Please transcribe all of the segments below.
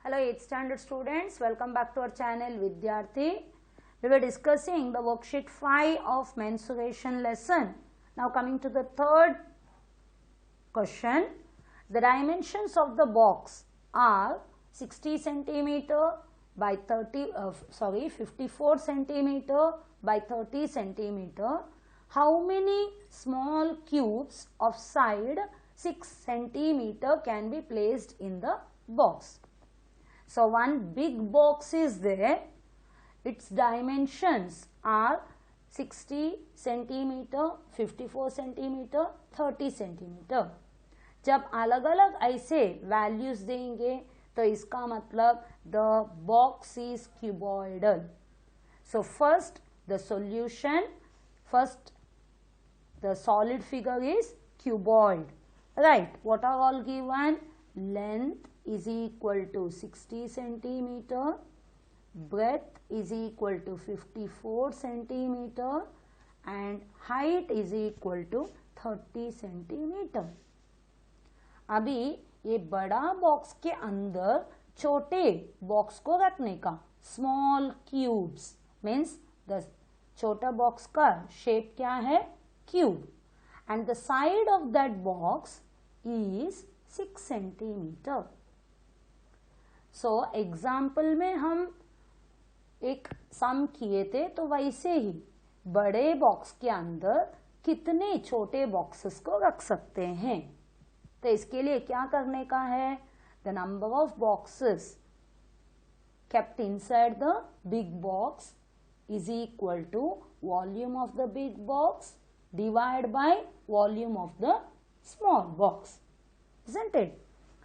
Hello 8th standard students, welcome back to our channel Vidyarthi. We were discussing the worksheet 5 of mensuration lesson. Now coming to the third question. The dimensions of the box are 60 centimeter by 54 centimeter by 30 centimeter. How many small cubes of side 6 centimeter can be placed in the box? So one big box is there, its dimensions are 60 centimeter, 54 centimeter, 30 centimeter. जब अलग अलग ऐसे values देंगे तो इसका मतलब the box is cuboidal. So first the solution, first the solid figure is cuboid, right? What are all given? Length is equal to 60 centimeter, breadth is equal to 54 centimeter and height is equal to 30 centimeter. अभी ये बड़ा box के अंदर छोटे box को रखने का, small cubes means the छोटा बॉक्स का शेप क्या है? Cube. And the side of that box is 6 centimetre. So example में हम एक सम किए थे तो वैसे ही बड़े बॉक्स के अंदर कितने छोटे बॉक्सेस को रख सकते हैं. तो इसके लिए क्या करने का है? The number of boxes kept inside the big box is equal to volume of the big box divided by volume of the small box, isn't it?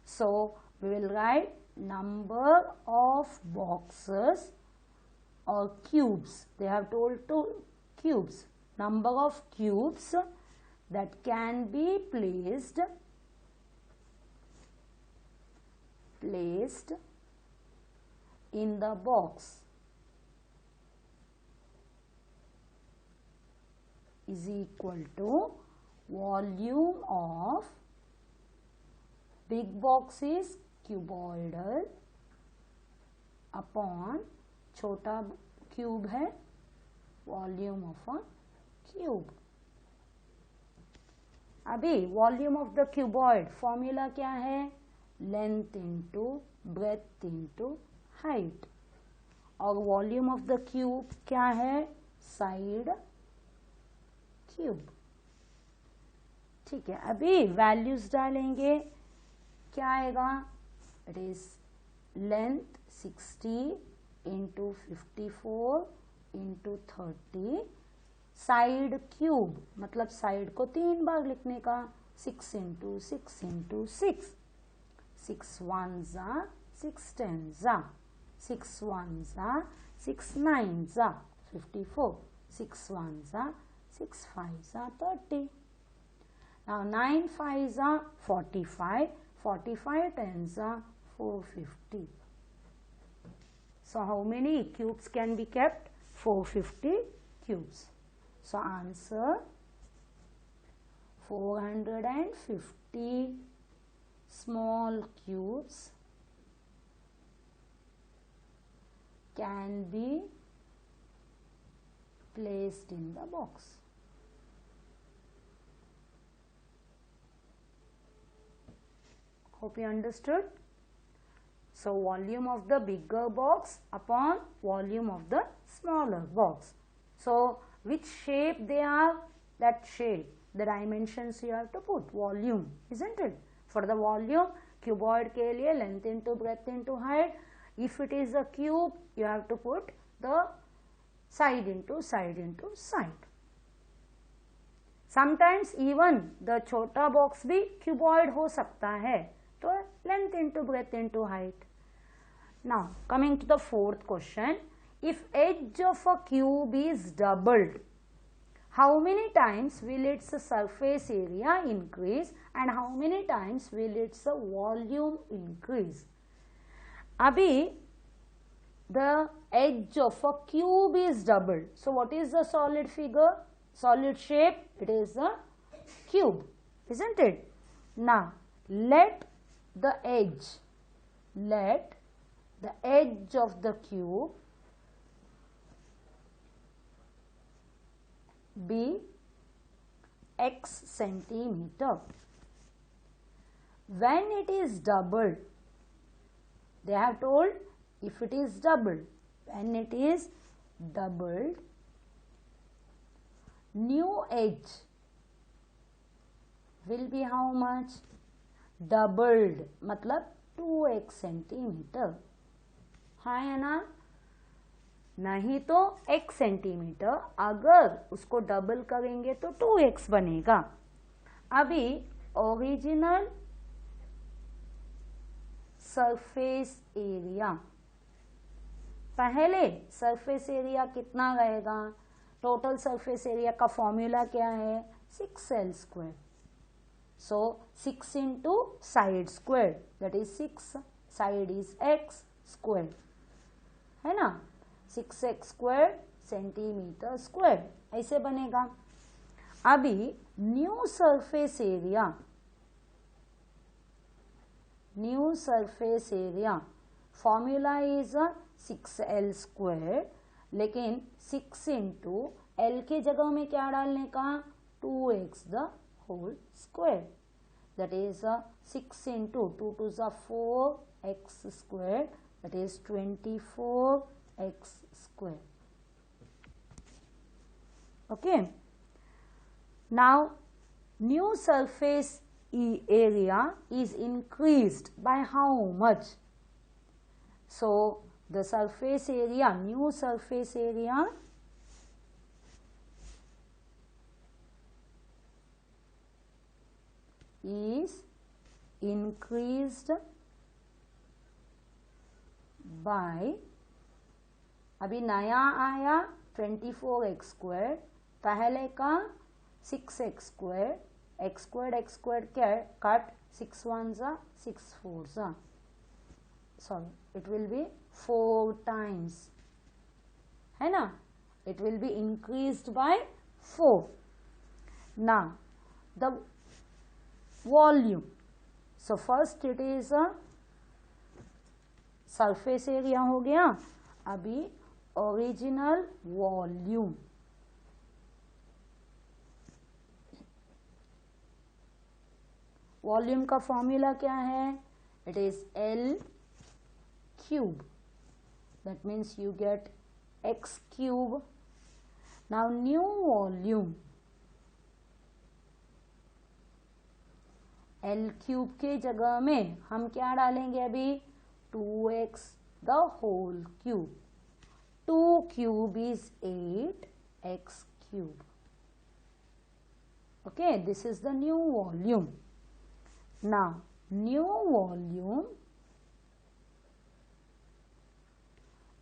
So we will write number of boxes or cubes. They have told two cubes. Number of cubes that can be placed in the box is equal to volume of big box is cuboidal upon छोटा cube है volume of a cube. अभी volume of the cuboid formula क्या है? Length into breadth into height. और volume of the cube क्या है? Side cube. ठीक है, अभी वैल्यूज डालेंगे. क्या आएगा? It is length 60 into 54 into 30. Side cube मतलब साइड को 3 बार लिखने का. 6 into 6 into 6. 6 1s are 6 10s are 6 1s are 6 9s are 54. 6 1s are 6 5s are 30. Now 9 5s are 45. 45 10s are 450. So how many cubes can be kept? 450 cubes. So answer 450 small cubes can be placed in the box. Hope you understood. So volume of the bigger box upon volume of the smaller box. So which shape they are? That shape, the dimensions you have to put. Volume, isn't it? For the volume, cuboid के लिए length into breadth into height. If it is a cube, you have to put the side into side into side. Sometimes even the छोटा box भी cuboid हो सकता है. तो length into breadth into height. Now coming to the fourth question. If edge of a cube is doubled, how many times will its surface area increase and how many times will its volume increase? अभी the edge of a cube is doubled. So what is the solid figure? Solid shape? It is a cube, isn't it? Now let the edge the edge of the cube be x centimeter. When it is doubled, they have told if it is doubled, when it is doubled, new edge will be how much? Doubled मतलब 2x centimetre. हाँ है ना? नहीं तो x centimetre, अगर उसको double करेंगे तो 2x बनेगा. अभी ओरिजिनल सरफेस एरिया, पहले सरफेस एरिया कितना रहेगा? टोटल सरफेस एरिया का फॉर्मूला क्या है? 6l square. So 6 into side square, that is 6 side is x square, है ना? 6x square सेंटीमीटर स्क्वायर ऐसे बनेगा. अभी new surface area formula is 6l square, लेकिन 6 इंटू l के जगह में क्या डालने का? 2x the whole square, that is 6 into 2 to the 4x square, that is 24x square. Okay, now new surface area is increased by how much? So the surface area, new surface area is increased by, अभी नया आया 24x square, पहले का 6x square, x square क्या cut, 6 1s 6 4s, sorry it will be 4 times, है ना? It will be increased by 4. Now the volume, so first it is a surface area हो गया. अभी ओरिजिनल वॉल्यूम, वॉल्यूम का formula क्या है? It is L cube, that means you get x cube. Now new volume, L cube के जगह में हम क्या डालेंगे? अभी 2x the whole cube. 2 cube is 8x cube. Okay, this is the new volume. Now new volume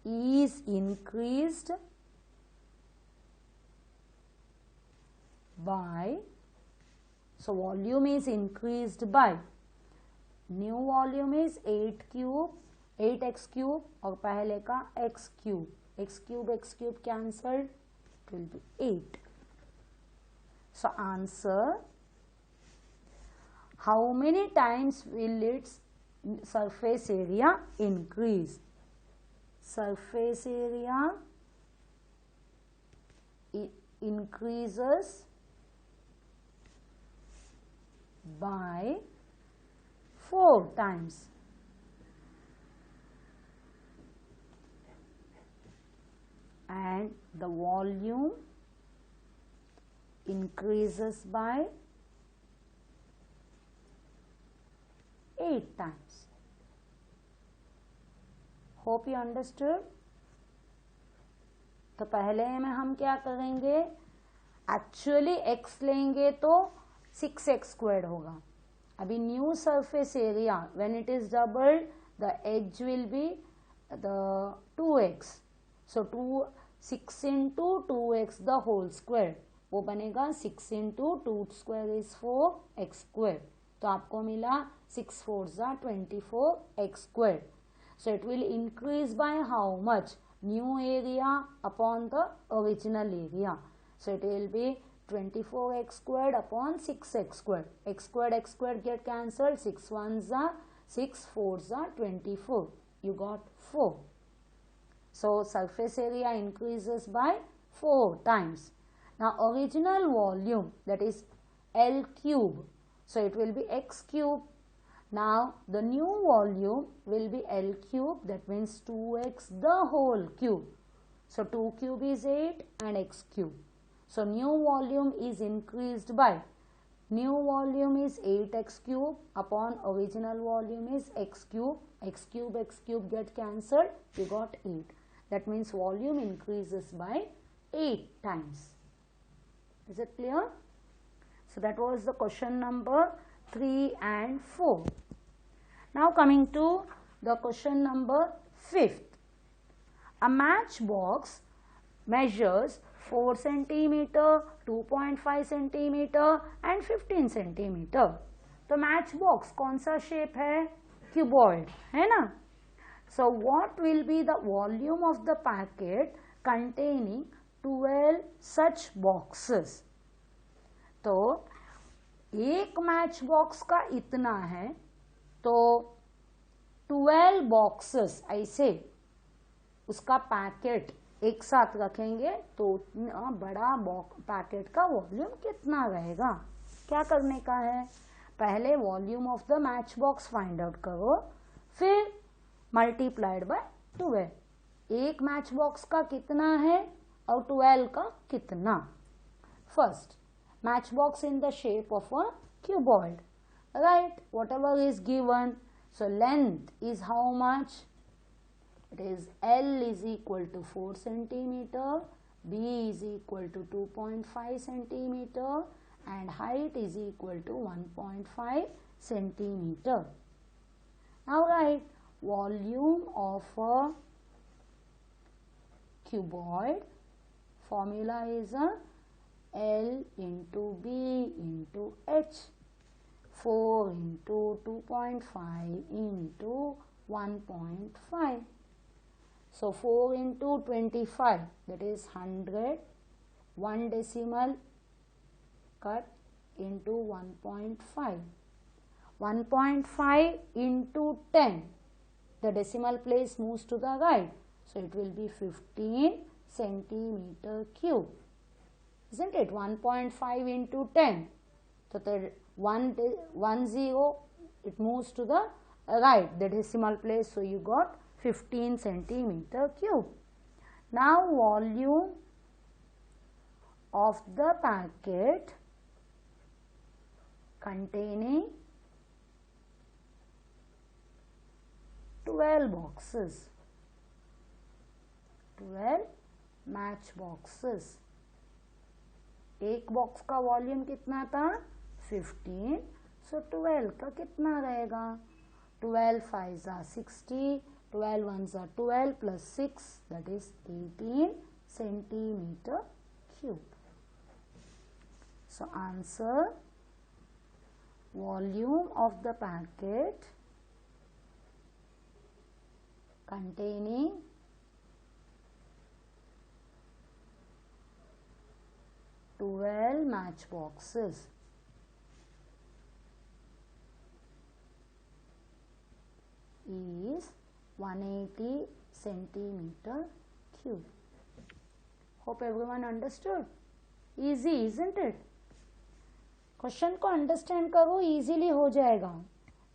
is increased by, so volume is increased by, new volume is 8x cube और पहले का x cube cancelled, it will be 8. So answer, how many times will its surface area increase? Surface area increases by 4 times. And the volume increases by 8 times. Hope you understood. तो पहले में हम क्या करेंगे? Actually x लेंगे तो 6x square होगा. अभी new surface area when it is doubled the edge will be the 2x. So 6 into 2x the whole square, वो बनेगा 6 into 2 square is 4x square. तो आपको मिला 6 4s 24x square. So it will increase by how much? New area upon the original area. So it will be 24x squared upon 6x squared. X squared get cancelled. 6 1s 6 4s 24. you got 4. So surface area increases by 4 times. Now original volume, that is L cube, so it will be x cube. Now the new volume will be L cube, that means 2x the whole cube. So 2 cube is 8 and x cube. So new volume is increased by, new volume is 8x cube upon original volume is x cube. X cube get cancelled, you got 8. That means volume increases by 8 times. Is it clear? So that was the question number 3 and 4. Now coming to the question number 5th. A matchbox measures 4 centimeter, 2.5 centimeter and 15 centimeter. तो matchbox कौन सा shape है? Cuboid, है ना? So what will be the volume of the packet containing 12 such boxes? तो एक match box का इतना है, तो 12 बॉक्सेस ऐसे उसका पैकेट एक साथ रखेंगे तो उतना बड़ा पैकेट का वॉल्यूम कितना रहेगा? क्या करने का है? पहले volume of the match box find out करो, फिर मल्टीप्लाइड बाय 12. एक मैच बॉक्स का कितना है और 12 का कितना? First, match box in the shape of a cuboid, right? Whatever is given. So length is how much? It is L is equal to 4 centimeter, B is equal to 2.5 centimeter and height is equal to 1.5 centimeter. Now write volume of a cuboid. Formula is a L into B into H, 4 into 2.5 into 1.5. So 4 into 25, that is 100, 1 decimal cut into 1.5. 1.5 into 10, the decimal place moves to the right, so it will be 15 centimeter cube. Isn't it? 1.5 into 10. So the 1 0, it moves to the right, the decimal place. So you got 15 centimeter cube. Now volume of the packet containing 12 boxes, 12 match boxes. एक box का volume कितना था? 15. सो 12 का कितना रहेगा? 12 5s are 60, 12 1s are 12 plus 6, that is 18 centimeter cube. So answer, volume of the packet containing 12 match boxes is 180 centimeter cube. Hope everyone understood. Easy, isn't it? Question को understand करो, easily हो जाएगा.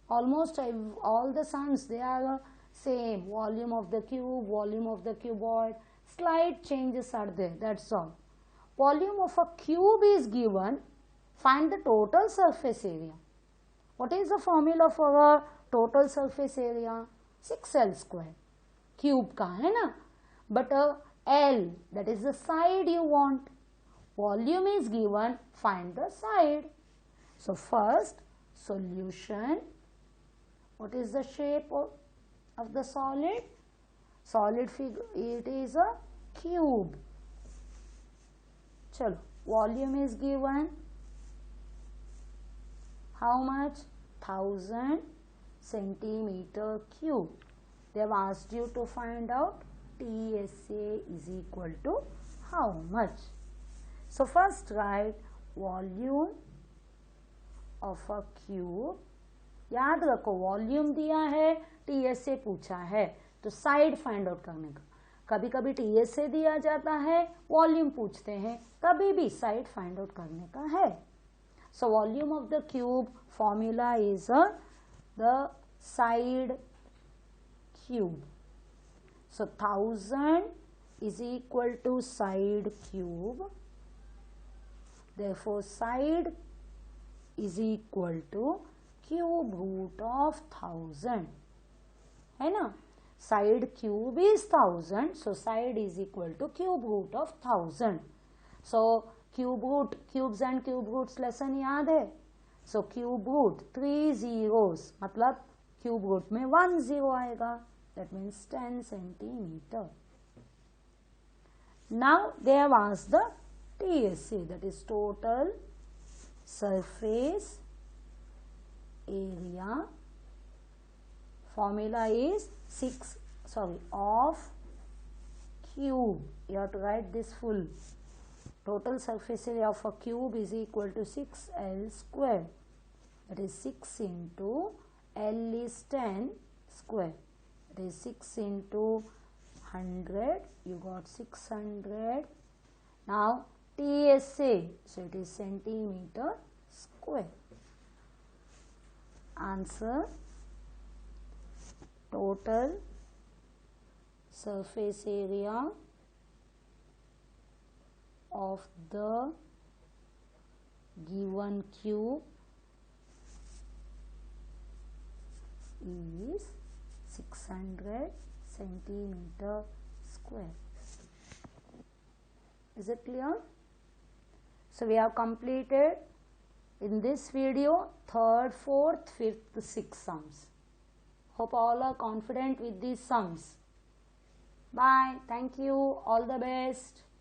Almost all the sums, they are same. Volume of the cube, volume of the cuboid, slight changes are there, that's all. Volume of a cube is given, find the total surface area. What is the formula for a total surface area? 6L square. Cube का है ना, but L, that is the side you want. Volume is given, find the side. So first solution, what is the shape of the solid? Solid figure, it is a cube. Chalo, volume is given, how much? 1000 centimeter cube. They have asked you to find out TSA is equal to how much. So first write volume of a cube याद रखो volume दिया है, TSA पूछा है, तो side find out करने का। कभी कभी टीएसए दिया जाता है, वॉल्यूम पूछते हैं, कभी भी साइड फाइंड आउट करने का है। So volume of the cube formula is the side cube. So 1000 is equal to side cube. Therefore side is equal to cube root of 1000. है ना? Side cube is 1000. So side is equal to cube root of 1000. So cube root, cubes and cube roots lesson याद है? So cube root 3 zeros मतलब cube root में 1 0 आएगा. That means 10 centimeter. Now they have asked the TSA, that is total surface area. Formula is of cube. You have to write this full. Total surface area of a cube is equal to 6L square. That is 6 into L is 10 square. It is 6 into 100, you got 600. Now TSA, so it is centimeter square. Answer: total surface area of the given cube is 600 centimeter square. Is it clear? So we have completed in this video 3rd, 4th, 5th, 6th sums. Hope all are confident with these sums. Bye. Thank you. All the best.